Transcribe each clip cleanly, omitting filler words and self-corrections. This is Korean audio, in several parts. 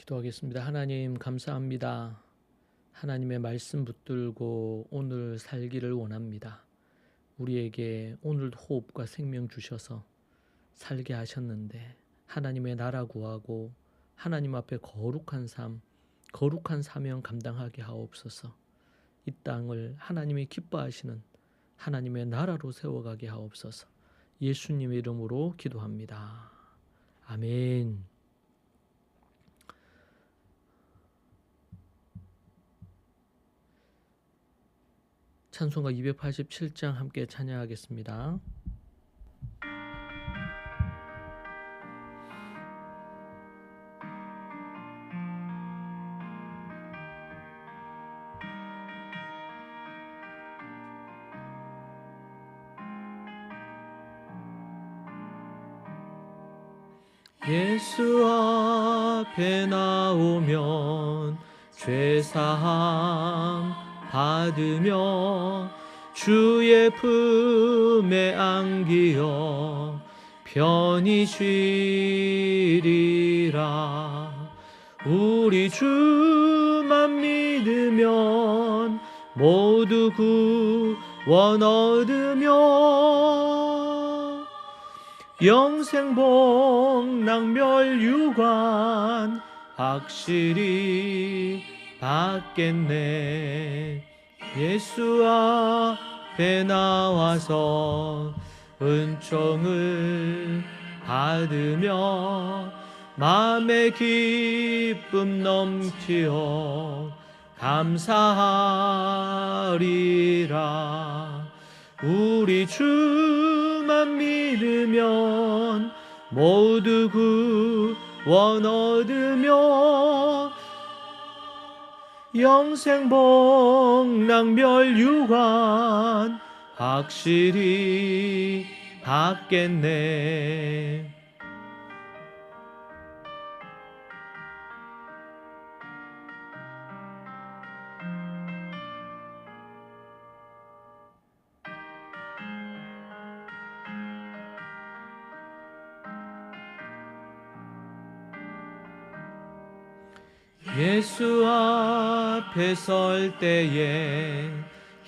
기도하겠습니다. 하나님 감사합니다. 하나님의 말씀 붙들고 오늘 살기를 원합니다. 우리에게 오늘도 호흡과 생명 주셔서 살게 하셨는데 하나님의 나라 구하고 하나님 앞에 거룩한 삶, 거룩한 사명 감당하게 하옵소서. 이 땅을 하나님이 기뻐하시는 하나님의 나라로 세워가게 하옵소서. 예수님의 이름으로 기도합니다. 아멘. 찬송가 287장 함께 찬양하겠습니다. 예수 앞에 나오면 죄사함 받으며 주의 품에 안기어 편히 쉬리라. 우리 주만 믿으면 모두 구원 얻으며 영생 복락 멸류관 확실히 받겠네. 예수 앞에 나와서 은총을 받으며 마음의 기쁨 넘치어 감사하리라. 우리 주만 믿으면 모두 구원 얻으며 영생 복락 멸류관 확실히 받겠네. 예수 앞에 설 때에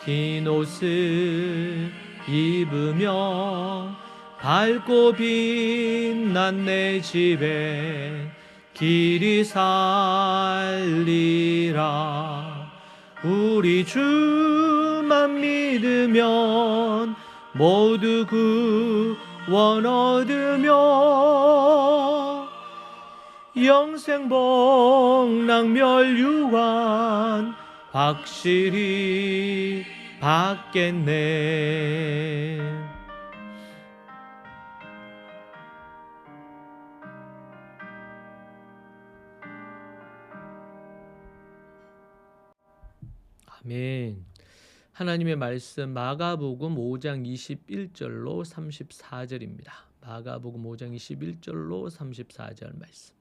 흰 옷을 입으며 밝고 빛난 내 집에 길이 살리라. 우리 주만 믿으면 모두 구원 얻으며 영생 복락 멸류관 확실히 받겠네. 아멘. 하나님의 말씀 마가복음 5장 21절로 34절입니다. 마가복음 5장 21절로 34절 말씀.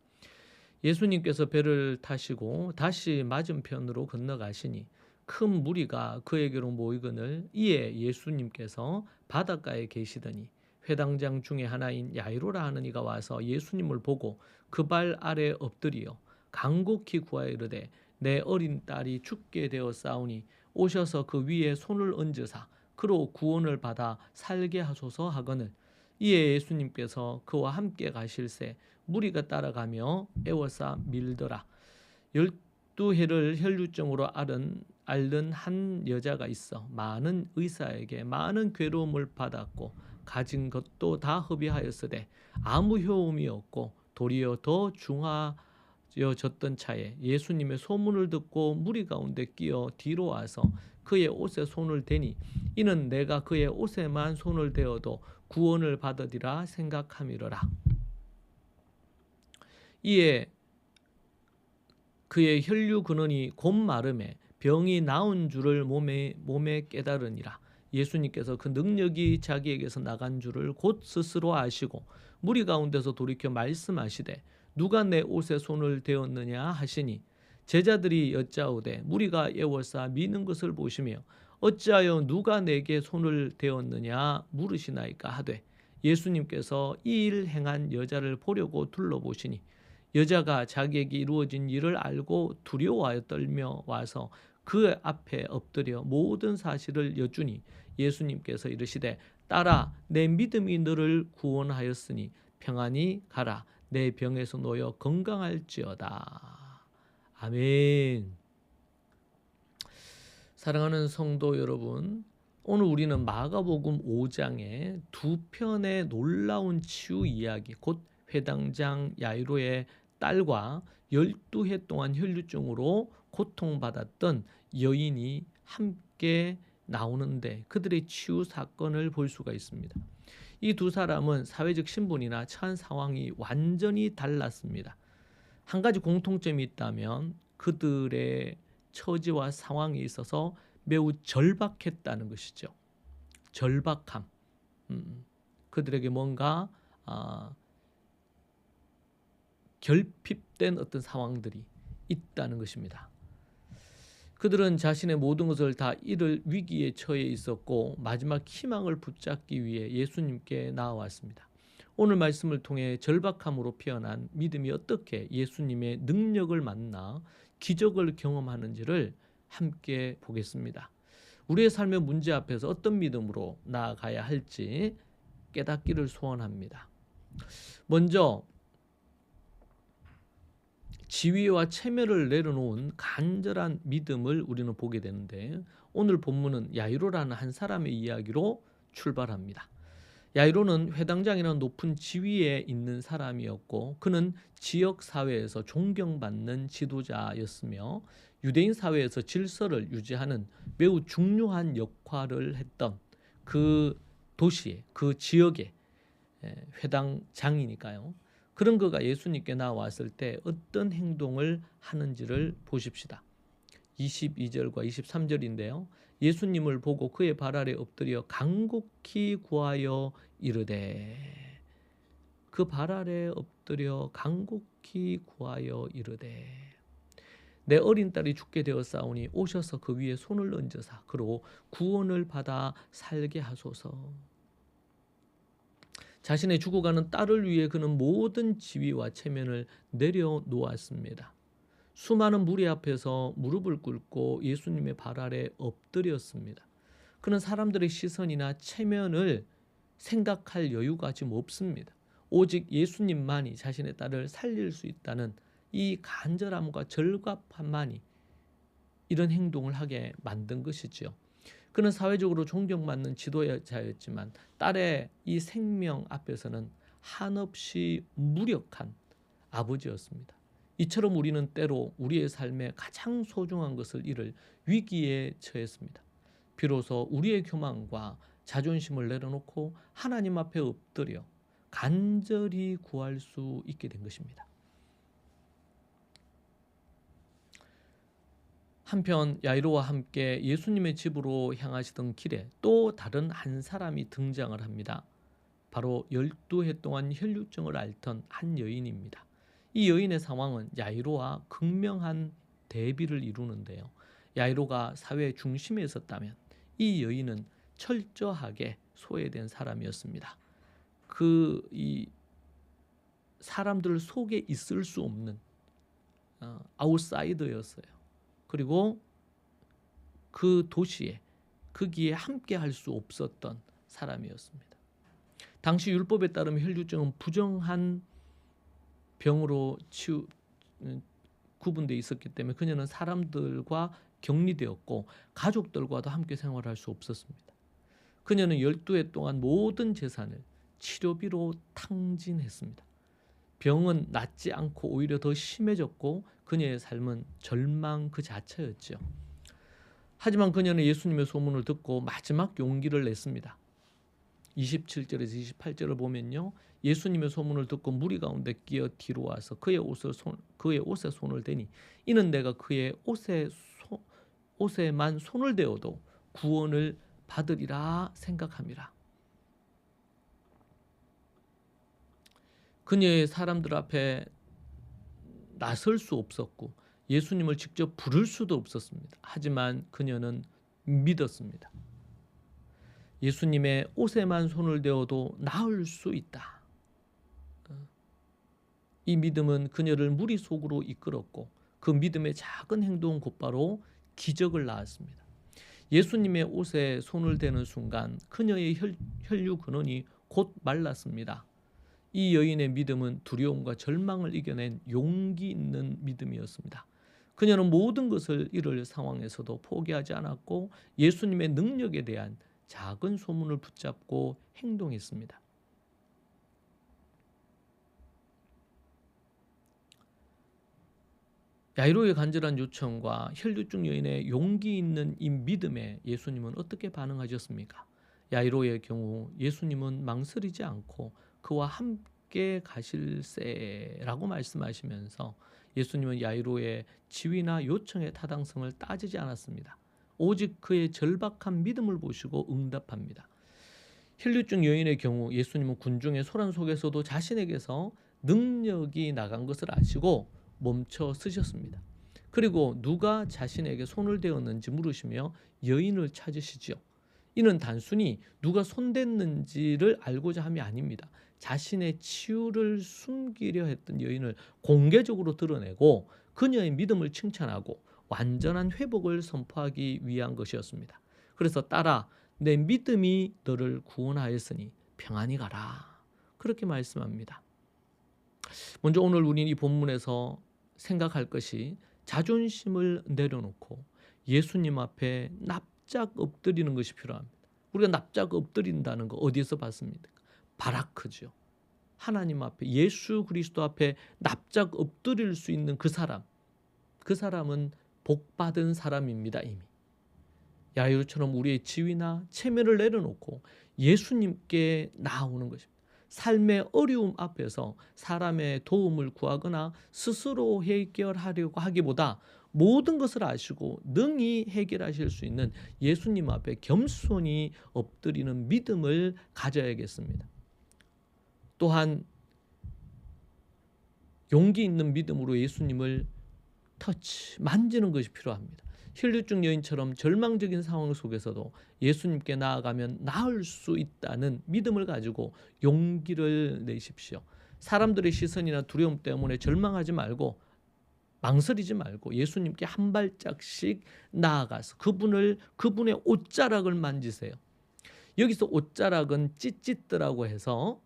예수님께서 배를 타시고 다시 맞은편으로 건너가시니 큰 무리가 그에게로 모이거늘 이에 예수님께서 바닷가에 계시더니 회당장 중에 하나인 야이로라 하는 이가 와서 예수님을 보고 그 발 아래 엎드리어 간곡히 구하여 이르되 내 어린 딸이 죽게 되었사오니 오셔서 그 위에 손을 얹으사 그로 구원을 받아 살게 하소서 하거늘 이에 예수님께서 그와 함께 가실새 무리가 따라가며 애워싸 밀더라. 12해를 혈루증으로 앓는 한 여자가 있어 많은 의사에게 많은 괴로움을 받았고 가진 것도 다 허비하였으되 아무 효험이 없고 도리어 더 중하여졌던 차에 예수님의 소문을 듣고 무리 가운데 끼어 뒤로 와서 그의 옷에 손을 대니 이는 내가 그의 옷에만 손을 대어도 구원을 받으리라 생각함이러라. 이에 그의 혈류 근원이 곧 마름에 병이 나은 줄을 몸에 깨달으니라. 예수님께서 그 능력이 자기에게서 나간 줄을 곧 스스로 아시고 무리 가운데서 돌이켜 말씀하시되 누가 내 옷에 손을 대었느냐 하시니 제자들이 여짜오되 무리가 애워싸 미는 것을 보시며 어찌하여 누가 내게 손을 대었느냐 물으시나이까 하되 예수님께서 이 일 행한 여자를 보려고 둘러보시니 여자가 자기에게 이루어진 일을 알고 두려워하여 떨며 와서 그 앞에 엎드려 모든 사실을 여쭈니 예수님께서 이르시되 딸아 내 믿음이 너를 구원하였으니 평안히 가라 내 병에서 놓여 건강할지어다. 아멘. 사랑하는 성도 여러분, 오늘 우리는 마가복음 5장의 두 편의 놀라운 치유 이야기, 곧 회당장 야이로의 딸과 12해 동안 혈류증으로 고통받았던 여인이 함께 나오는데 그들의 치유 사건을 볼 수가 있습니다. 이 두 사람은 사회적 신분이나 처한 상황이 완전히 달랐습니다. 한 가지 공통점이 있다면 그들의 처지와 상황이 있어서 매우 절박했다는 것이죠. 절박함. 그들에게 뭔가 결핍된 어떤 상황들이 있다는 것입니다. 그들은 자신의 모든 것을 다 잃을 위기에 처해 있었고 마지막 희망을 붙잡기 위해 예수님께 나아왔습니다. 오늘 말씀을 통해 절박함으로 피어난 믿음이 어떻게 예수님의 능력을 만나 기적을 경험하는지를 함께 보겠습니다. 우리의 삶의 문제 앞에서 어떤 믿음으로 나아가야 할지 깨닫기를 소원합니다. 먼저 지위와 체면을 내려놓은 간절한 믿음을 우리는 보게 되는데 오늘 본문은 야이로라는 한 사람의 이야기로 출발합니다. 야이로는 회당장이라는 높은 지위에 있는 사람이었고 그는 지역 사회에서 존경받는 지도자였으며 유대인 사회에서 질서를 유지하는 매우 중요한 역할을 했던 그 도시의 그 지역의 회당장이니까요. 그런 그가 예수님께 나왔을 때 어떤 행동을 하는지를 보십시다. 22절과 23절인데요. 예수님을 보고 그의 발 아래 엎드려 간곡히 구하여 이르되 그 발 아래 엎드려 간곡히 구하여 이르되 내 어린 딸이 죽게 되었사오니 오셔서 그 위에 손을 얹으사 그로 구원을 받아 살게 하소서. 자신의 죽어가는 딸을 위해 그는 모든 지위와 체면을 내려놓았습니다. 수많은 무리 앞에서 무릎을 꿇고 예수님의 발 아래 엎드렸습니다. 그는 사람들의 시선이나 체면을 생각할 여유가 지금 없습니다. 오직 예수님만이 자신의 딸을 살릴 수 있다는 이 간절함과 절박함만이 이런 행동을 하게 만든 것이지요. 그는 사회적으로 존경받는 지도자였지만 딸의 이 생명 앞에서는 한없이 무력한 아버지였습니다. 이처럼 우리는 때로 우리의 삶에 가장 소중한 것을 잃을 위기에 처했습니다. 비로소 우리의 교만과 자존심을 내려놓고 하나님 앞에 엎드려 간절히 구할 수 있게 된 것입니다. 한편 야이로와 함께 예수님의 집으로 향하시던 길에 또 다른 한 사람이 등장을 합니다. 바로 12해 동안 혈류증을 앓던 한 여인입니다. 이 여인의 상황은 야이로와 극명한 대비를 이루는데요. 야이로가 사회의 중심에 있었다면 이 여인은 철저하게 소외된 사람이었습니다. 이 사람들 속에 있을 수 없는 아웃사이더였어요. 그리고 그 도시에 거기에 함께 할 수 없었던 사람이었습니다. 당시 율법에 따르면 혈류증은 부정한 병으로 구분되어 있었기 때문에 그녀는 사람들과 격리되었고 가족들과도 함께 생활할 수 없었습니다. 그녀는 12해 동안 모든 재산을 치료비로 탕진했습니다. 병은 낫지 않고 오히려 더 심해졌고 그녀의 삶은 절망 그 자체였죠. 하지만 그녀는 예수님의 소문을 듣고 마지막 용기를 냈습니다. 27절에서 28절을 보면요. 예수님의 소문을 듣고 무리 가운데 끼어 뒤로 와서 그의 옷에 손을 대니 이는 내가 그의 옷에만 손을 대어도 구원을 받으리라 생각함이라. 그녀의 사람들 앞에 나설 수 없었고 예수님을 직접 부를 수도 없었습니다. 하지만 그녀는 믿었습니다. 예수님의 옷에만 손을 대어도 나을 수 있다. 이 믿음은 그녀를 무리 속으로 이끌었고 그 믿음의 작은 행동은 곧바로 기적을 낳았습니다. 예수님의 옷에 손을 대는 순간 그녀의 혈류 근원이 곧 말랐습니다. 이 여인의 믿음은 두려움과 절망을 이겨낸 용기 있는 믿음이었습니다. 그녀는 모든 것을 잃을 상황에서도 포기하지 않았고 예수님의 능력에 대한 작은 소문을 붙잡고 행동했습니다. 야이로의 간절한 요청과 혈류증 여인의 용기 있는 이 믿음에 예수님은 어떻게 반응하셨습니까? 야이로의 경우 예수님은 망설이지 않고 그와 함께 가실세라고 말씀하시면서 예수님은 야이로의 지위나 요청의 타당성을 따지지 않았습니다. 오직 그의 절박한 믿음을 보시고 응답합니다. 혈류증 여인의 경우 예수님은 군중의 소란 속에서도 자신에게서 능력이 나간 것을 아시고 멈춰 서셨습니다. 그리고 누가 자신에게 손을 대었는지 물으시며 여인을 찾으시지요. 이는 단순히 누가 손댔는지를 알고자 함이 아닙니다. 자신의 치유를 숨기려 했던 여인을 공개적으로 드러내고 그녀의 믿음을 칭찬하고 완전한 회복을 선포하기 위한 것이었습니다. 그래서 따라 내 믿음이 너를 구원하였으니 평안히 가라. 그렇게 말씀합니다. 먼저 오늘 우리는 이 본문에서 생각할 것이 자존심을 내려놓고 예수님 앞에 납작 엎드리는 것이 필요합니다. 우리가 납작 엎드린다는 거 어디에서 봤습니까? 바라크죠. 하나님 앞에, 예수 그리스도 앞에 납작 엎드릴 수 있는 그 사람은 복받은 사람입니다. 이미 야이로처럼 우리의 지위나 체면을 내려놓고 예수님께 나아오는 것입니다. 삶의 어려움 앞에서 사람의 도움을 구하거나 스스로 해결하려고 하기보다 모든 것을 아시고 능히 해결하실 수 있는 예수님 앞에 겸손히 엎드리는 믿음을 가져야겠습니다. 또한 용기 있는 믿음으로 예수님을 만지는 것이 필요합니다. 혈류증 여인처럼 절망적인 상황 속에서도 예수님께 나아가면 나을 수 있다는 믿음을 가지고 용기를 내십시오. 사람들의 시선이나 두려움 때문에 절망하지 말고 망설이지 말고 예수님께 한 발짝씩 나아가서 그분의 옷자락을 만지세요. 여기서 옷자락은 찢짓더라고 해서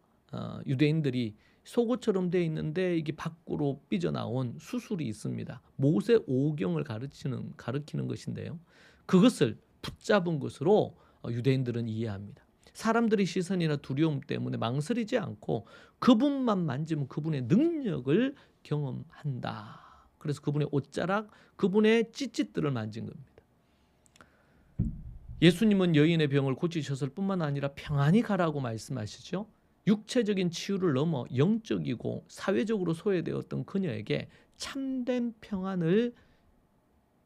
유대인들이 속옷처럼 되어 있는데 이게 밖으로 삐져나온 수술이 있습니다. 모세 오경을 가리키는 것인데요. 그것을 붙잡은 것으로 유대인들은 이해합니다. 사람들의 시선이나 두려움 때문에 망설이지 않고 그분만 만지면 그분의 능력을 경험한다. 그래서 그분의 옷자락, 그분의 찢짓들을 만진 겁니다. 예수님은 여인의 병을 고치셨을 뿐만 아니라 평안히 가라고 말씀하시죠. 육체적인 치유를 넘어 영적이고 사회적으로 소외되었던 그녀에게 참된 평안을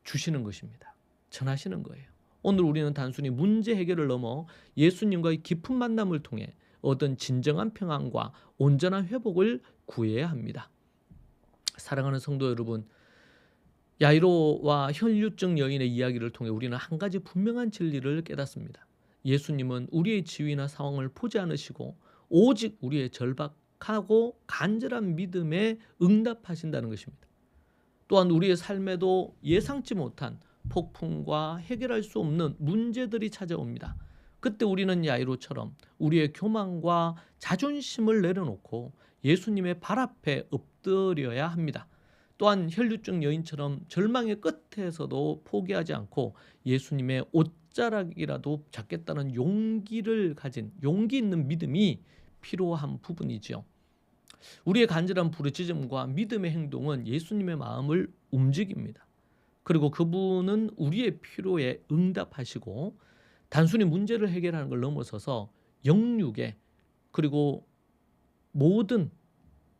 주시는 것입니다. 전하시는 거예요. 오늘 우리는 단순히 문제 해결을 넘어 예수님과의 깊은 만남을 통해 얻은 진정한 평안과 온전한 회복을 구해야 합니다. 사랑하는 성도 여러분, 야이로와 혈류증 여인의 이야기를 통해 우리는 한 가지 분명한 진리를 깨닫습니다. 예수님은 우리의 지위나 상황을 보지 않으시고 오직 우리의 절박하고 간절한 믿음에 응답하신다는 것입니다. 또한 우리의 삶에도 예상치 못한 폭풍과 해결할 수 없는 문제들이 찾아옵니다. 그때 우리는 야이로처럼 우리의 교만과 자존심을 내려놓고 예수님의 발 앞에 엎드려야 합니다. 또한 혈류증 여인처럼 절망의 끝에서도 포기하지 않고 예수님의 옷자락이라도 잡겠다는 용기를 가진 용기 있는 믿음이 필요한 부분이죠. 우리의 간절한 부르짖음과 믿음의 행동은 예수님의 마음을 움직입니다. 그리고 그분은 우리의 필요에 응답하시고 단순히 문제를 해결하는 걸 넘어서서 영육에 그리고 모든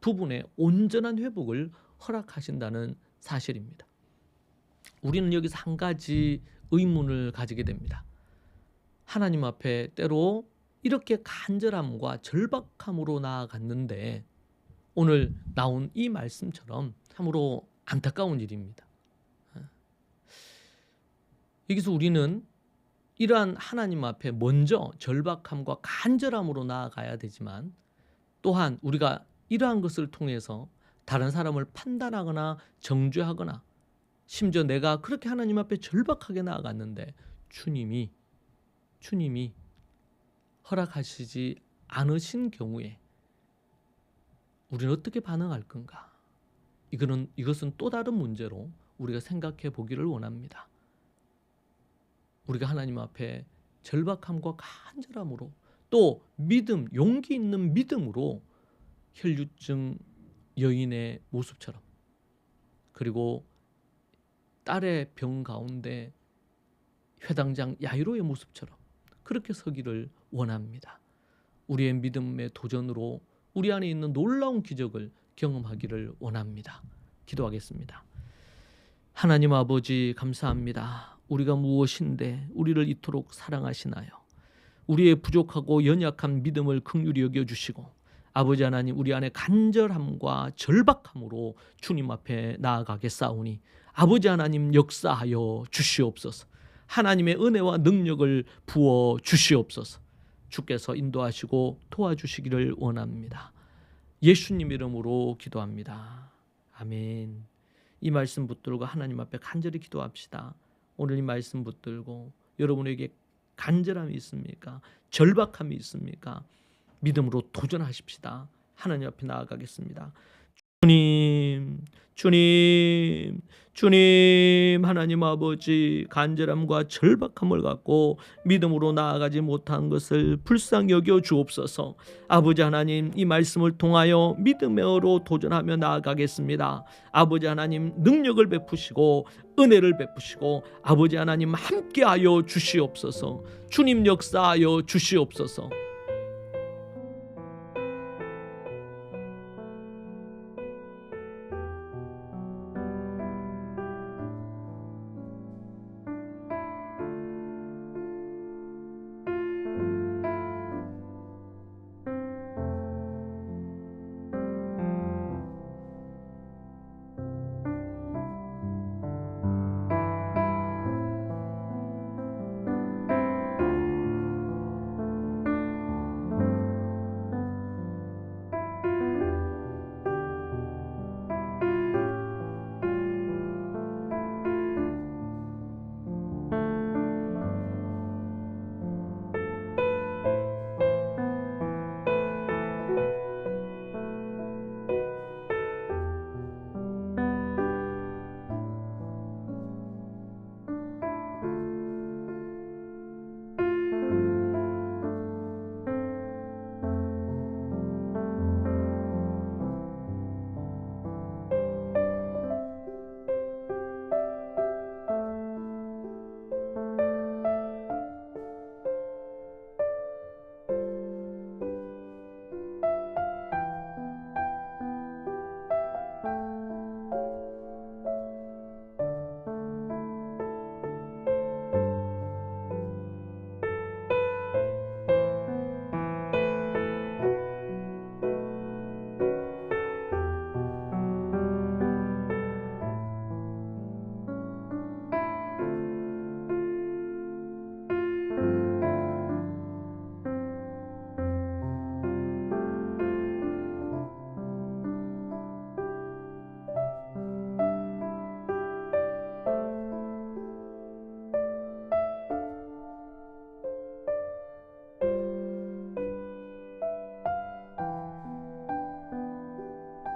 부분의 온전한 회복을 허락하신다는 사실입니다. 우리는 여기서 한 가지 의문을 가지게 됩니다. 하나님 앞에 때로 이렇게 간절함과 절박함으로 나아갔는데 오늘 나온 이 말씀처럼 참으로 안타까운 일입니다. 여기서 우리는 이러한 하나님 앞에 먼저 절박함과 간절함으로 나아가야 되지만 또한 우리가 이러한 것을 통해서 다른 사람을 판단하거나 정죄하거나 심지어 내가 그렇게 하나님 앞에 절박하게 나아갔는데 주님이 허락하시지 않으신 경우에 우리는 어떻게 반응할 건가? 이것은 또 다른 문제로 우리가 생각해 보기를 원합니다. 우리가 하나님 앞에 절박함과 간절함으로 또 믿음, 용기 있는 믿음으로 혈류증 여인의 모습처럼 그리고 딸의 병 가운데 회당장 야이로의 모습처럼 그렇게 서기를 원합니다. 우리의 믿음의 도전으로 우리 안에 있는 놀라운 기적을 경험하기를 원합니다. 기도하겠습니다. 하나님 아버지 감사합니다. 우리가 무엇인데 우리를 이토록 사랑하시나요? 우리의 부족하고 연약한 믿음을 긍휼히 여겨주시고 아버지 하나님 우리 안에 간절함과 절박함으로 주님 앞에 나아가겠사오니 아버지 하나님 역사하여 주시옵소서. 하나님의 은혜와 능력을 부어 주시옵소서. 주께서 인도하시고 도와주시기를 원합니다. 예수님 이름으로 기도합니다. 아멘. 이 말씀 붙들고 하나님 앞에 간절히 기도합시다. 오늘 이 말씀 붙들고 여러분에게 간절함이 있습니까? 절박함이 있습니까? 믿음으로 도전하십시다. 하나님 앞에 나아가겠습니다. 주님 하나님 아버지 간절함과 절박함을 갖고 믿음으로 나아가지 못한 것을 불쌍히 여겨 주옵소서. 아버지 하나님 이 말씀을 통하여 믿음으로 도전하며 나아가겠습니다. 아버지 하나님 능력을 베푸시고 은혜를 베푸시고 아버지 하나님 함께하여 주시옵소서. 주님 역사하여 주시옵소서.